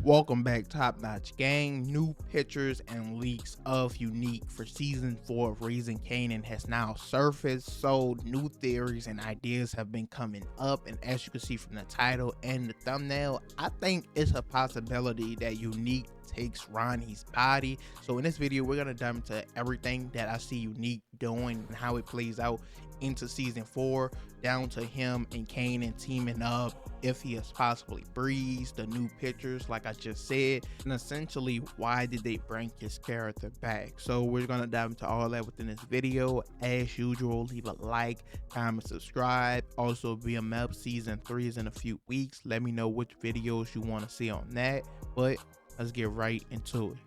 Welcome back, Top Notch Gang. New pictures and leaks of Unique for season 4 of Raising Kanan has now surfaced, so new theories and ideas have been coming up, and as you can see from the title and the thumbnail, I think it's a possibility that Unique takes Ronnie's body. So in this video, we're gonna dive into everything that I see Unique doing and how it plays out into season 4, down to him and Kanan teaming up, if he has possibly breezed, the new pictures like I just said, and essentially why did they bring his character back. So we're gonna dive into all that within this video. As usual, leave a like, comment, subscribe. Also, BMF season 3 is in a few weeks. Let me know which videos you want to see on that, but let's get right into it.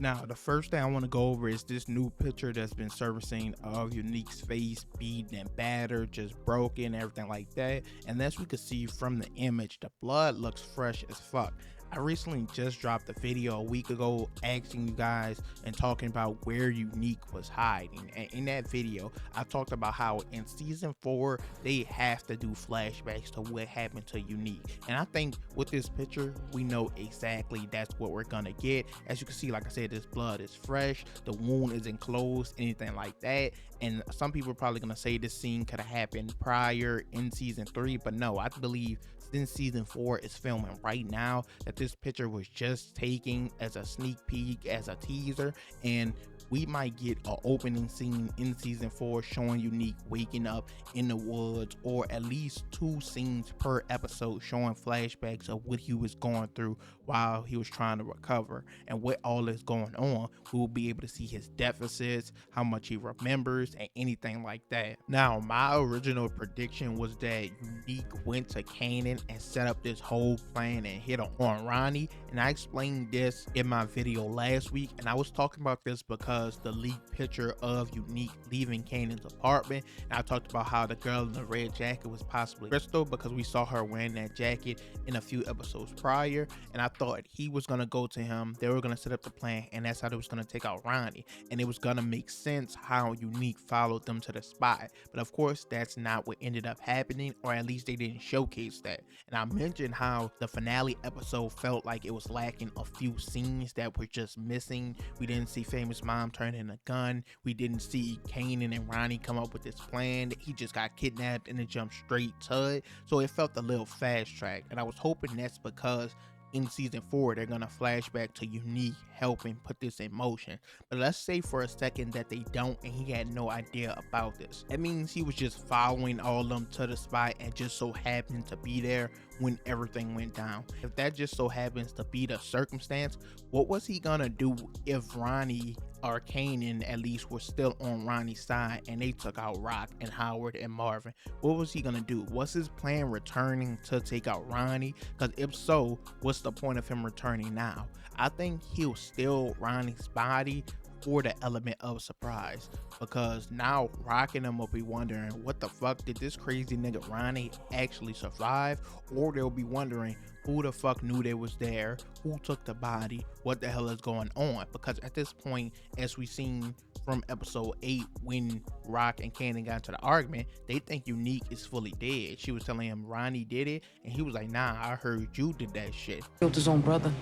Now, the first thing I want to go over is this new picture that's been surfacing of Unique's face beaten and battered, just broken, everything like that. And as we can see from the image, the blood looks fresh as fuck. I recently just dropped a video a week ago asking you guys and talking about where Unique was hiding, and in that video I talked about how in season 4 they have to do flashbacks to what happened to Unique, and I think with this picture we know exactly that's what we're gonna get. As you can see, like I said, this blood is fresh, the wound isn't closed, anything like that. And some people are probably gonna say this scene could have happened prior in season 3, but no, I believe since season 4 is filming right now, that this picture was just taken as a sneak peek, as a teaser, and we might get an opening scene in season 4 showing Unique waking up in the woods, or at least 2 scenes per episode showing flashbacks of what he was going through while he was trying to recover and what all is going on. We will be able to see his deficits, how much he remembers, and anything like that. Now, my original prediction was that Unique went to Kanan and set up this whole plan and hit on Ronnie, and I explained this in my video last week, and I was talking about this because the leaked picture of Unique leaving Kanan's apartment, and I talked about how the girl in the red jacket was possibly Crystal because we saw her wearing that jacket in a few episodes prior, and I thought he was gonna go to him, they were gonna set up the plan, and that's how they was gonna take out Ronnie, and it was gonna make sense how Unique followed them to the spot. But of course that's not what ended up happening, or at least they didn't showcase that. And I mentioned how the finale episode felt like it was lacking a few scenes that were just missing. We didn't see Famous Mom turn in a gun, we didn't see Kanan and Ronnie come up with this plan, he just got kidnapped and then jumped straight to it, so it felt a little fast track. And I was hoping that's because in season 4 they're gonna flashback to Unique helping put this in motion. But let's say for a second that they don't and he had no idea about this. That means he was just following all of them to the spot and just so happened to be there when everything went down. If that just so happens to be the circumstance, what was he gonna do if Ronnie or Kanan at least were still on Ronnie's side and they took out Rock and Howard and Marvin? What was he gonna do? Was his plan returning to take out Ronnie? Because if so, what's the point of him returning now? I think he'll steal Ronnie's body for the element of surprise, because now Rock and them will be wondering, what the fuck, did this crazy nigga Ronnie actually survive? Or they'll be wondering, who the fuck knew they was there, who took the body, what the hell is going on? Because at this point, as we seen from episode 8, when Rock and Kanan got into the argument, they think Unique is fully dead. She was telling him Ronnie did it, and he was like, nah, I heard you did that shit. Killed his own brother.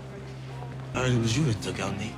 I heard it was you that took out Nate.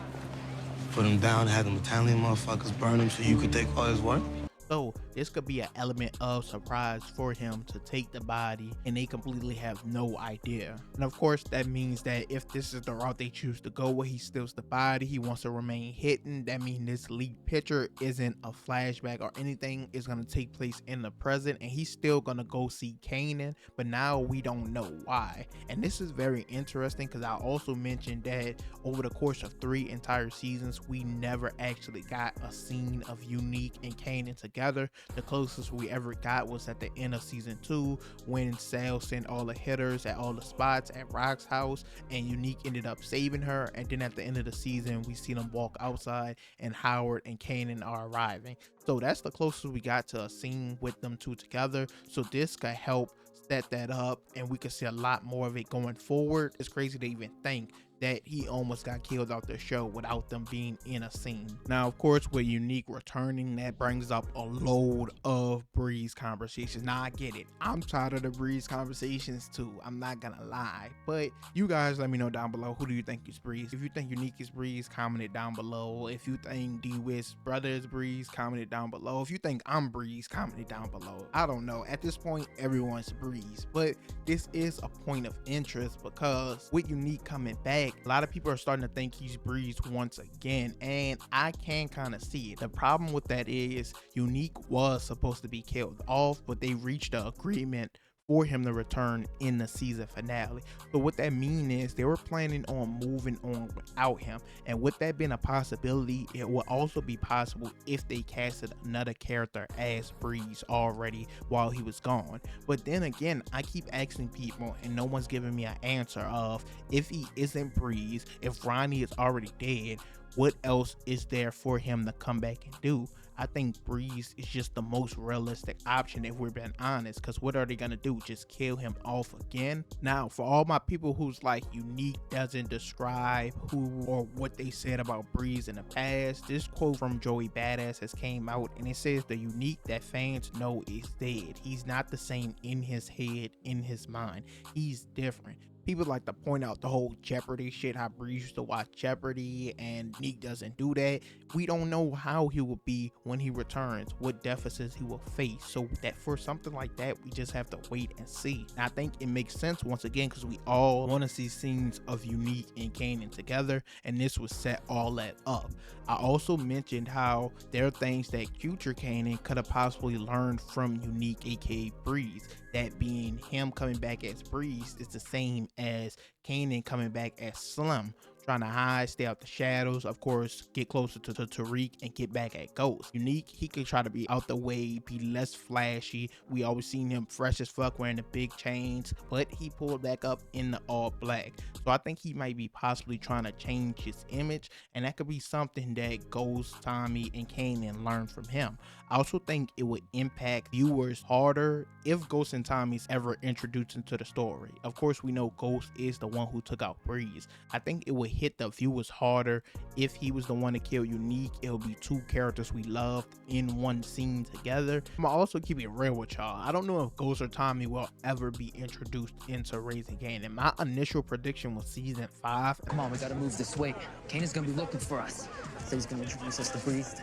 Put him down, had them Italian motherfuckers burn him so you could take all his work. So this could be an element of surprise for him to take the body and they completely have no idea. And of course that means that if this is the route they choose to go, where he steals the body, he wants to remain hidden, that means this leaked picture isn't a flashback or anything, is going to take place in the present, and he's still going to go see Kanan, but now we don't know why. And this is very interesting because I also mentioned that over the course of 3 entire seasons we never actually got a scene of Unique and Kanan together. The closest we ever got was at the end of season 2 when Sal sent all the hitters at all the spots at Rock's house and Unique ended up saving her, and then at the end of the season we see them walk outside and Howard and Kanan are arriving. So that's the closest we got to a scene with them two together, so this could help set that up and we could see a lot more of it going forward. It's crazy to even think that he almost got killed off the show without them being in a scene. Now, of course, with Unique returning, that brings up a load of Breeze conversations. Now, I get it. I'm tired of the Breeze conversations too. I'm not gonna lie. But you guys let me know down below, who do you think is Breeze? If you think Unique is Breeze, comment it down below. If you think D-Wiz brother is Breeze, comment it down below. If you think I'm Breeze, comment it down below. I don't know. At this point, everyone's Breeze. But this is a point of interest because with Unique coming back, a lot of people are starting to think he's Breeze once again, and I can kind of see it. The problem with that is Unique was supposed to be killed off, but they reached an agreement for him to return in the season finale. So what that means is they were planning on moving on without him, and with that being a possibility, it would also be possible if they casted another character as Breeze already while he was gone. But then again, I keep asking people and no one's giving me an answer of, if he isn't Breeze, if Ronnie is already dead, what else is there for him to come back and do? I think Breeze is just the most realistic option if we're being honest, because what are they gonna do, just kill him off again? Now, for all my people who's like Unique doesn't describe who or what they said about Breeze in the past, this quote from Joey Badass has came out and it says the Unique that fans know is dead. He's not the same in his head, in his mind. He's different. People like to point out the whole Jeopardy shit, how Breeze used to watch Jeopardy and Neek doesn't do that. We don't know how he will be when he returns, what deficits he will face. So that for something like that, we just have to wait and see. And I think it makes sense once again because we all want to see scenes of Unique and Kanan together, and this would set all that up. I also mentioned how there are things that future Kanan could have possibly learned from Unique, aka Breeze. That being him coming back as Breeze is the same as Kanan coming back as Slim, trying to hide, stay out the shadows, of course, get closer to Tariq and get back at Ghost. Unique, he could try to be out the way, be less flashy. We always seen him fresh as fuck wearing the big chains, but he pulled back up in the all black. So I think he might be possibly trying to change his image, and that could be something that Ghost, Tommy, and Kanan learn from him. I also think it would impact viewers harder if Ghost and Tommy's ever introduced into the story. Of course, we know Ghost is the one who took out Breeze. I think it would hit the viewers harder if he was the one to kill Unique. It'll be two characters we loved in one scene together. I'm gonna also keep it real with y'all. I don't know if Ghost or Tommy will ever be introduced into Raising Kanan. My initial prediction was season 5. Come on, we gotta move this way. Kanan's gonna be looking for us. So he's gonna introduce us to Breeze.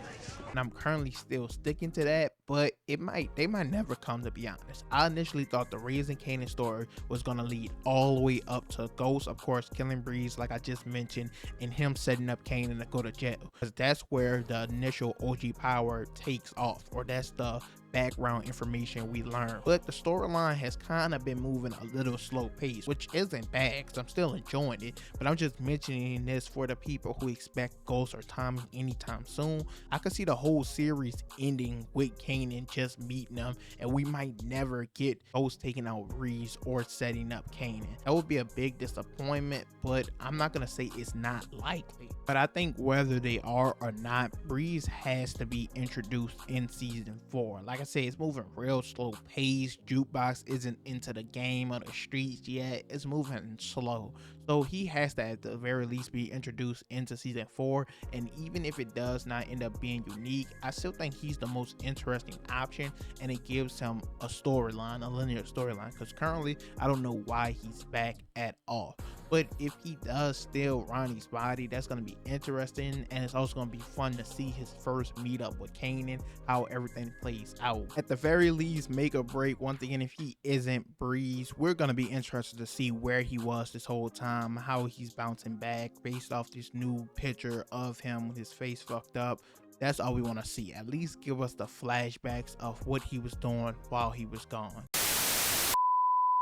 And I'm currently still sticking to that, but they might never come, to be honest. I initially thought the Raising Kanan story was gonna lead all the way up to Ghost, of course, killing Breeze like I just mentioned, and him setting up Kanan to go to jail, because that's where the initial OG power takes off, or that's the background information we learn. But the storyline has kind of been moving a little slow pace, which isn't bad because I'm still enjoying it, but I'm just mentioning this for the people who expect Ghost or Tommy anytime soon. I could see the whole series ending with Kanan just meeting them, and we might never get Ghost taking out Breeze or setting up Kanan. That would be a big disappointment, but I'm not gonna say it's not likely. But I think whether they are or not, Breeze has to be introduced in season 4. Like I said, it's moving real slow pace. Jukebox isn't into the game or the streets yet. It's moving slow. So he has to at the very least be introduced into season 4. And even if it does not end up being Unique, I still think he's the most interesting option, and it gives him a storyline, a linear storyline, because currently I don't know why he's back at all. But if he does steal Ronnie's body, that's going to be interesting, and it's also going to be fun to see his first meetup with Kanan, how everything plays out. At the very least, make or break, once again, if he isn't Breeze, we're going to be interested to see where he was this whole time, how he's bouncing back based off this new picture of him with his face fucked up. That's all we want to see. At least give us the flashbacks of what he was doing while he was gone.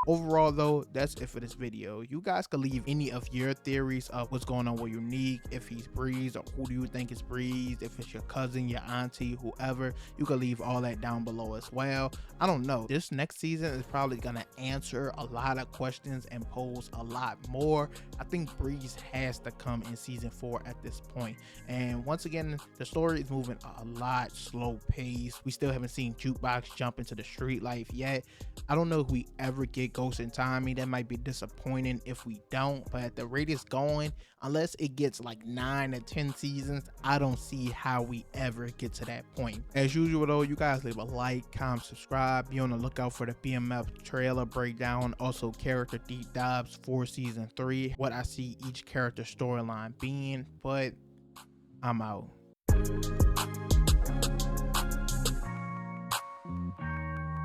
Overall though, that's it for this video. You guys can leave any of your theories of what's going on with Unique, if he's Breeze, or who do you think is Breeze, if it's your cousin, your auntie, whoever. You can leave all that down below as well. I don't know, this next season is probably gonna answer a lot of questions and pose a lot more. I think Breeze has to come in season 4 at this point. And once again, the story is moving a lot slow pace. We still haven't seen Jukebox jump into the street life yet. I don't know if we ever get get Ghost and Tommy. That might be disappointing if we don't, but at the rate it's going, unless it gets like 9 or 10 seasons, I don't see how we ever get to that point. As usual though, you guys leave a like, comment, subscribe, be on the lookout for the BMF trailer breakdown, also character deep dives for season 3, what I see each character storyline being. But I'm out.